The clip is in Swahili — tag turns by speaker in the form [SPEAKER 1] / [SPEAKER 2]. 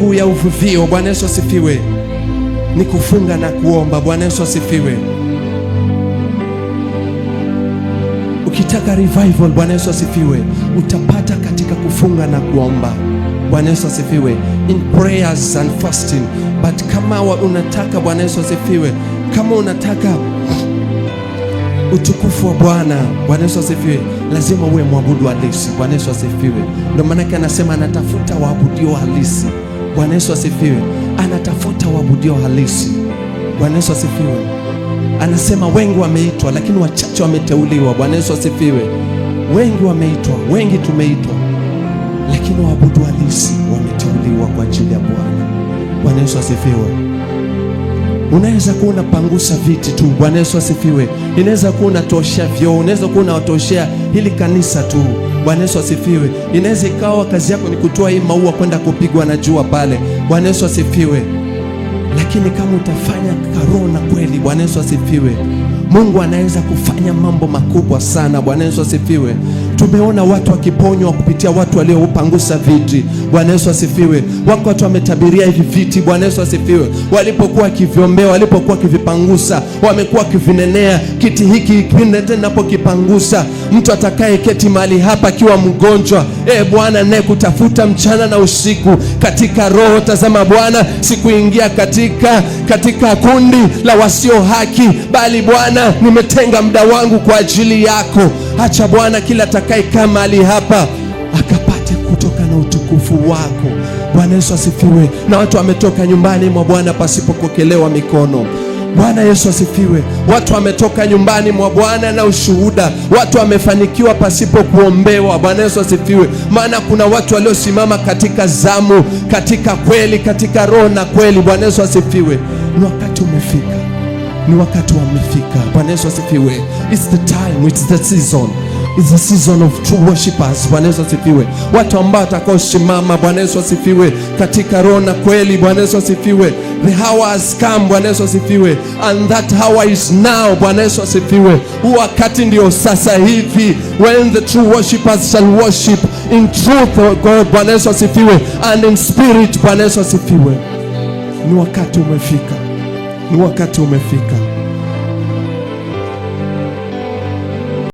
[SPEAKER 1] mbegu ya uvuvio. Bwana Yesu asifiwe. Ni kufunga na kuomba. Bwana Yesu asifiwe. Ukitaka revival, Bwana Yesu asifiwe, utapata katika kufunga na kuomba. Bwana Yesu asifiwe, in prayers and fasting. But kama unataka, Bwana Yesu asifiwe, kama unataka utukufu wa Bwana, Bwana Yesu asifiwe, lazima uwe mwabudu halisi. Bwana Yesu asifiwe. Ndio maana anasema anatafuta waabudio halisi. Bwana Yesu asifiwe, anatafuta waabudio halisi. Bwana Yesu asifiwe. Anasema wengi wameitwa lakini wachache wameteuliwa. Bwana Yesu asifiwe. Wengi wameitwa, wengi tumeitwa, lakini waabudu halisi wameteuliwa kwa ajili ya Bwana. Bwana Yesu asifiwe. Unaweza kuwa unapangusa viti tu. Bwana Yesu asifiwe. Inaweza kuwa unatoshea vyoo, unaweza kuwa unawatoshea hili kanisa tu. Bwana Yesu asifiwe. Inaweza ikawa kazi yako ni kutoa hii maua kwenda kupigwa na jua pale. Bwana Yesu asifiwe. Lakini kama utafanya karoho na kweli, Bwana Yesu asifiwe, Mungu anaweza kufanya mambo makubwa sana. Bwana Yesu asifiwe. Tumeona watu wakiponywa kupitia watu waliopangusa viti. Bwana Yesu asifiwe. Wako watu wametabiria hivi viti. Bwana Yesu asifiwe. Walipokuwa kiviombea, walipokuwa kivipangusa, wamekuwa kivinenea, kiti hiki ninapokipangusa, mtu atakaye keti mahali hapa akiwa mgonjwa, Bwana naye kutafuta mchana na usiku katika roho, tazama Bwana, sikuingia katika kundi la wasio haki, bali Bwana nimetenga muda wangu kwa ajili yako. Acha Bwana kila atakayekaa mahali hapa akapate kutoka na utukufu wako. Bwana Yesu asifiwe. Na watu wametoka nyumbani mwa Bwana pasipopokelewa mikono. Bwana Yesu asifiwe. Watu wametoka nyumbani mwa Bwana na ushuhuda. Watu wamefanikiwa pasipo kuombewa. Bwana Yesu asifiwe. Maana kuna watu waliosimama katika zamu, katika kweli, katika roho na kweli. Bwana Yesu asifiwe. Ni wakati umefika. Ni wakati wamefika. Bwana Yesu asifiwe. It's the time, it's the season. It's the season of true worshipers. Bwana Yesu asifiwe. Watu ambao watakaosimama, Bwana Yesu asifiwe, katika roho na kweli. Bwana Yesu asifiwe. The hour has come. Bwana Yesu asifiwe. And that hour is now. Bwana Yesu asifiwe. Huu wakati ndio sasa hivi. When the true worshipers shall worship in truth, oh God. Bwana Yesu asifiwe. And in spirit. Bwana Yesu asifiwe. Ni wakati umefika. Ni wakati umefika.